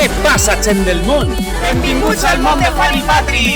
Què passa, gent del món? Benvinguts al món de Juan i Patri!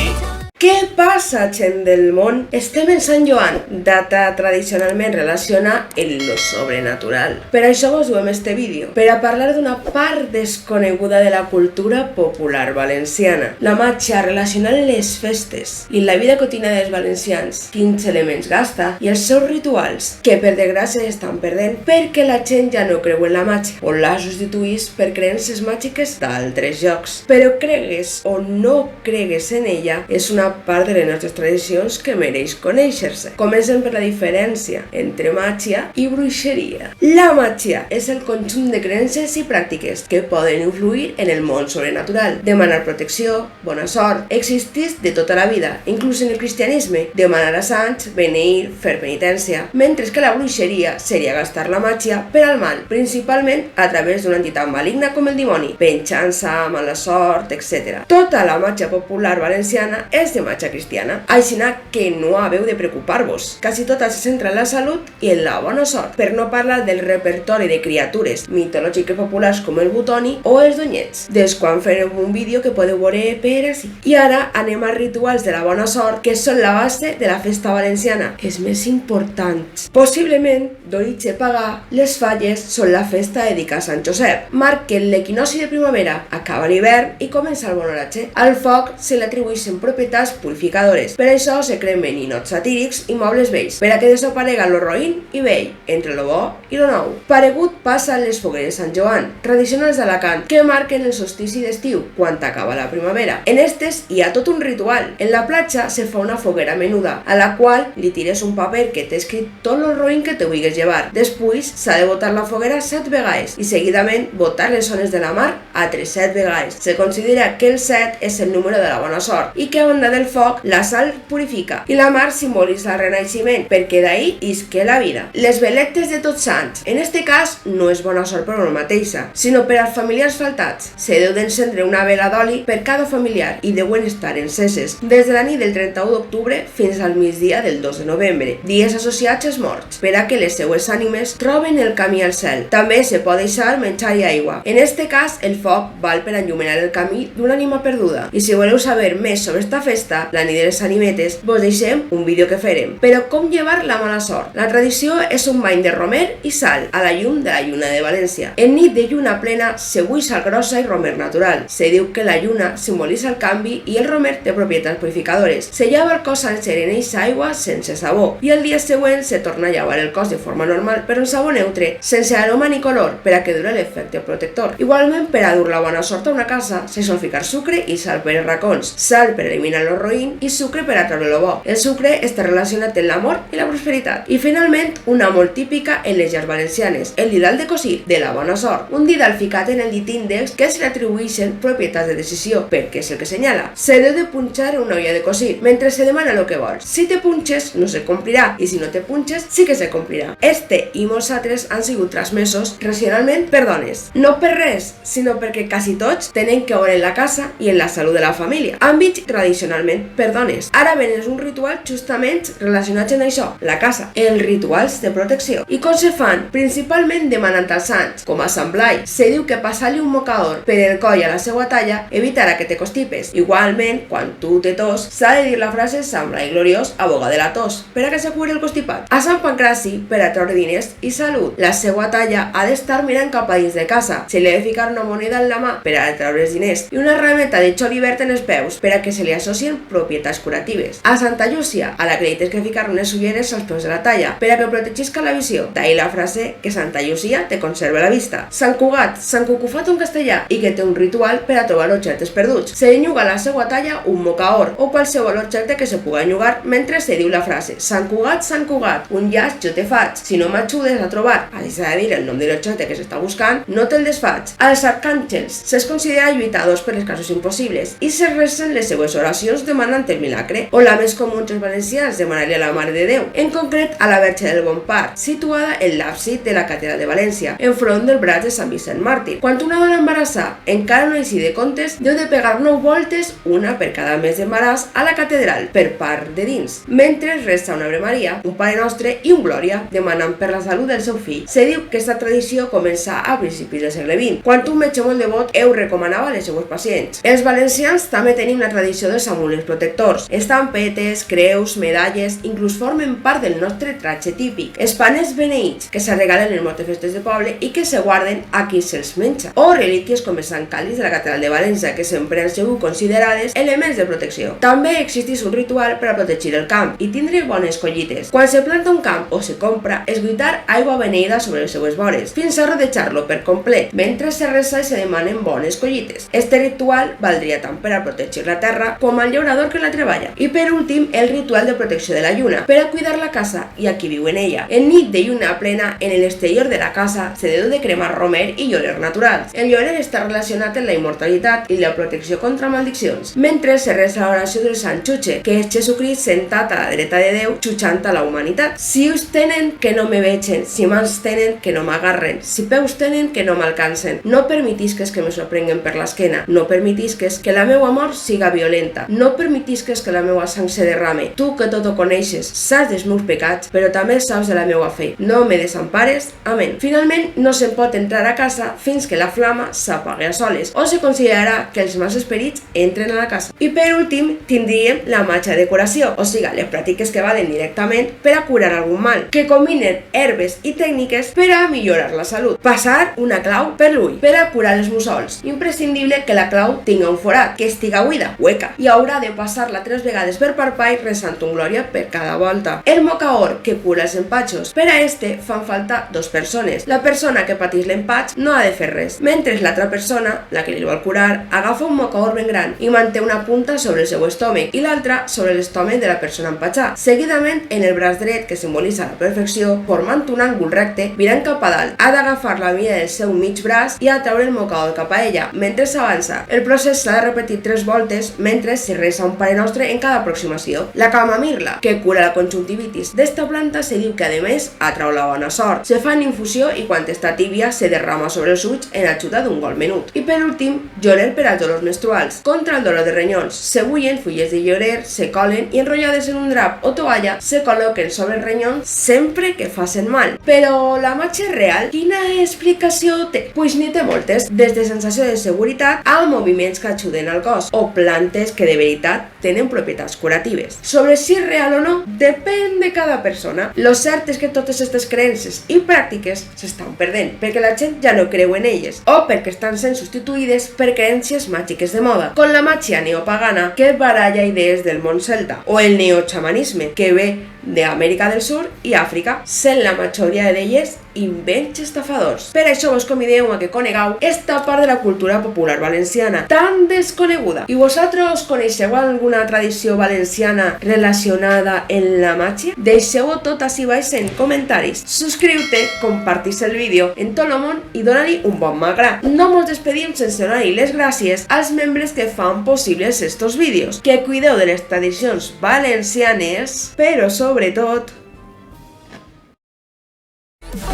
Què passa, gent del món? Estem en Sant Joan, data tradicionalment relaciona en lo sobrenatural. Per això vos duem este vídeo, per a parlar d'una part desconeguda de la cultura popular valenciana, la màgia relacionada amb les festes i la vida quotidiana dels valencians, quins elements gasta i els seus rituals, que per desgràcia estan perdent perquè la gent ja no creu en la màgia o la substituís per creences màgiques d'altres llocs. Però cregues o no cregues en ella, és una part de les nostres tradicions que mereix conèixer-se. Comencem per la diferència entre màgia i bruixeria. La màgia és el conjunt de creences i pràctiques que poden influir en el món sobrenatural. Demanar protecció, bona sort, existeix de tota la vida, inclús en el cristianisme. Demanar a sants, beneir, fer penitència. Mentre que la bruixeria seria gastar la màgia per al mal, principalment a través d'una entitat maligna com el dimoni, venjança, mala sort, etc. Tota la màgia popular valenciana és de màgia cristiana, aixina que no haveu de preocupar-vos. Quasi tota se centra en la salut i en la bona sort, per no parlar del repertori de criatures mitològiques populars com el butoni o els donyets, dels quan farem un vídeo que podeu veure per ací. I ara anem als rituals de la bona sort, que són la base de la festa valenciana, els més importants. Possiblement d'origen pagà, les falles són la festa dedicada a Sant Josep. Marquen l'equinocci de primavera, acaba l'hivern i comença el bon oratge. Al foc se li atribueixen propietats purificadores. Per això se cremen ninots satírics i mobles vells, per a que desaparega lo roïn i vell, entre lo bo i lo nou. Paregut passa en les fogueres Sant Joan, tradicionals d'Alacant, que marquen el solstici d'estiu, quan acaba la primavera. En estes hi ha tot un ritual. En la platja se fa una foguera menuda, a la qual li tires un paper que té escrit tot lo roïn que te vulguis llevar. Després s'ha de botar la foguera 7 vegades i seguidament botar les ones de la mar altres 7 vegades. Se considera que el 7 és el número de la bona sort i que a banda del foc la sal purifica i la mar simbolitza el renaixement, perquè d'ahí isque la vida. Les veletes de Tots Sants, en este cas no és bona sort per una mateixa, sinó per als familiars faltats. Se deu d'encendre una vela d'oli per cada familiar i deuen estar enceses des de la nit del 31 d'octubre fins al migdia del 2 de novembre, dies associats als morts, per a que les seues ànimes troben el camí al cel. També se pot deixar menjar i aigua. En este cas, el foc val per enllumenar el camí d'una ànima perduda. I si voleu saber més sobre esta festa, la nit de les animetes, vos deixem un vídeo que farem. Però com llevar la mala sort? La tradició és un bany de romer i sal a la llum de la lluna de València. En nit de lluna plena se bull sal grossa i romer natural. Se diu que la lluna simbolitza el canvi i el romer té propietats purificadores. Se llava el cos sencer en eixa aigua sense sabó i el dia següent se torna a llavar el cos de forma normal però en sabó neutre, sense aroma ni color, per a que dure l'efecte protector. Igualment, per a dur la bona sort a una casa, se sol ficar sucre i sal per els racons, sal per eliminar lo roïn i sucre per a treure lo bo. El sucre està relacionat amb l'amor i la prosperitat. I finalment, una molt típica en les llars valencianes, el didal de cosir, de la bona sort. Un didal ficat en el dit índex que se li atribueixen propietats de decisió, perquè és el que senyala. Se deu de punxar una olla de cosir, mentre se demana lo que vols. Si te punxes, no se complirà, i si no te punxes, sí que se complirà. Este i molts altres han sigut transmesos racionalment per dones. No per res, sinó perquè quasi tots tenen que veure en la casa i en la salut de la família. Àmbits tradicionalment per dones. Ara ben és un ritual justament relacionat amb això, la casa, els rituals de protecció. I com se fan? Principalment demanant als sants, com a Sant Blai. Se diu que passar-li un mocador per el coll a la seva talla evitarà que te constipes. Igualment, quan tu te tos, s'ha de dir la frase Sant Blai gloriós, aboga de la tos, per a que se curi el constipat. A Sant Pancraci, per a treure diners i salut. La seva talla ha d'estar mirant cap a dins de casa. Se li ha de ficar una moneda en la mà per a treure els diners i una rameta de xolivert en els peus per a que se li associen propietats curatives. A Santa Llúcia, a la que li tens que ficar unes ulleres als peus de la talla per a que protegisca la visió. D'ahí la frase que Santa Llúcia te conserva la vista. Sant Cugat, Sant Cucufat en castellà, i que té un ritual per a trobar objectes perduts. Se enlluga a la seva talla un mocaor o qualsevol objecte que se pugui enllugar mentre se diu la frase Sant Cugat, un llaç jo te faig. Si no m'ajudes a trobar, a deixar de dir el nom de l'objecte que s'està buscant, no te'l desfaig. Als arcàngels se'ls considera lluitadors per els casos impossibles i se recen les seues oracions tradicions demanant el milagre, o la més comú entre els valencians, demanar-li a la Mare de Déu, en concret a la Verge del Bon Part, situada en l'àbsid de la Catedral de València, enfront del braç de Sant Vicent Màrtir. Quan una dona embarassada encara no eixi de comptes, deu de pegar 9 voltes, una per cada mes d'embaràs, a la catedral, per part de dins, mentre resta una Ave Maria, un Pare Nostre i un Glòria, demanant per la salut del seu fill. Se diu que aquesta tradició comença a principis del segle XX, quan un metge molt devot recomanava a les seues pacients. Els valencians també tenim la tradició dels amulets protectors, estampetes, creus, medalles, inclús formen part del nostre tratge típic, espanes beneïts, que se regalen en moltes festes de poble i que se guarden a qui se'ls menja, o relíquies com el Sant Càliz de la Catedral de València, que sempre han sigut considerades elements de protecció. També existeix un ritual per a protegir el camp i tindre bones collites. Quan se planta un camp o se compra, és guitar aigua beneïda sobre les seues vores, fins a rodejar-lo per complet, mentre se resa i se demanen bones collites. Este ritual valdria tant per a protegir la terra com al llaurador que la treballa. I per últim, el ritual de protecció de la lluna, per a cuidar la casa i a qui viu en ella. En nit de lluna plena, en l'exterior de la casa se deu de cremar romer i llorer naturals. El llorer està relacionat amb la immortalitat i la protecció contra malediccions, mentre se resa l'oració del Sant Xuche, que és Jesucrist sentat a la dreta de Déu xutxant a la humanitat. Si us tenen, que no me vegen, si mans tenen, que no m'agarren, si peus tenen, que no m'alcancen. No permitisques que me sorprenguen per l'esquena, no permitisques que la meua mort siga violenta, no permitisques que la meua sang se derrame. Tu que tot ho coneixes, saps dels meus pecats, però també saps de la meua fe. No me desampares. Amén. Finalment, no se'n pot entrar a casa fins que la flama s'apague a soles, o se considerarà que els mals esperits entren a la casa. I per últim, tindríem la màgia de curació, o sigui, les pràctiques que valen directament per a curar algun mal, que combinen herbes i tècniques per a millorar la salut. Passar una clau per l'ull, per a curar els mussols. Imprescindible que la clau tinga un forat, que estiga buida, hueca, i haurà de passar-la 3 vegades per parpall resant un glòria per cada volta. El mocaor, que cura els empatxos. Per a este fan falta 2 persones. La persona que pateix l'empatx no ha de fer res, mentre l'altra persona, la que li vol curar, agafa un mocaor ben gran i manté una punta sobre el seu estómac i l'altra sobre l'estómac de la persona empatxada. Seguidament, en el braç dret, que simbolitza la perfecció, formant un àngul recte, virant cap a dalt, ha d'agafar la mida del seu mig braç i a treure el mocaor cap a ella, mentre s'avança. El procés s'ha de repetir 3 voltes mentre se resa un Pare Nostre en cada aproximació. La camamil·la, que cura la conjuntivitis d'esta planta, se diu que a més atrau la bona sort. Se fa en infusió i quan està tibia se derrama sobre els ulls en ajuda d'un gol menut. I per últim, llorer per als dolors menstruals. Contra el dolor de renyons, se bullen fulles de llorer, se colen i enrotllades en un drap o toalla se col·loquen sobre el renyons sempre que facin mal. Però la màgia real, quina explicació té? Pues n'hi té moltes, des de sensació de seguretat a moviments que ajuden al cos, o plantes que de veritat tenen propietats curatives. Sobre si és real o no, depèn de cada persona. Lo cert és que totes aquestes creences i pràctiques s'estan perdent, perquè la gent ja no creu en elles, o perquè estan sent substituïdes per creences màgiques de moda, com la màgia neopagana que baralla idees del món celta, o el neoxamanisme, que ve d'Amèrica del Sur i Àfrica, sent la majoria d'elles invents estafadors. Per això vos convideu a que conegueu esta part de la cultura popular valenciana, tan desconeguda. I vosaltres coneixeu alguna tradició valenciana relacionada en la màgia? Deixeu-ho tot ací baix en comentaris. Subscriu-te, compartís el vídeo en tot el món i dona-li un bon m'agrada. No mos despedim sense donar-li les gràcies als membres que fan possibles estos vídeos, que cuideu de les tradicions valencianes, però sobretot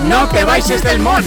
No te baixes del món!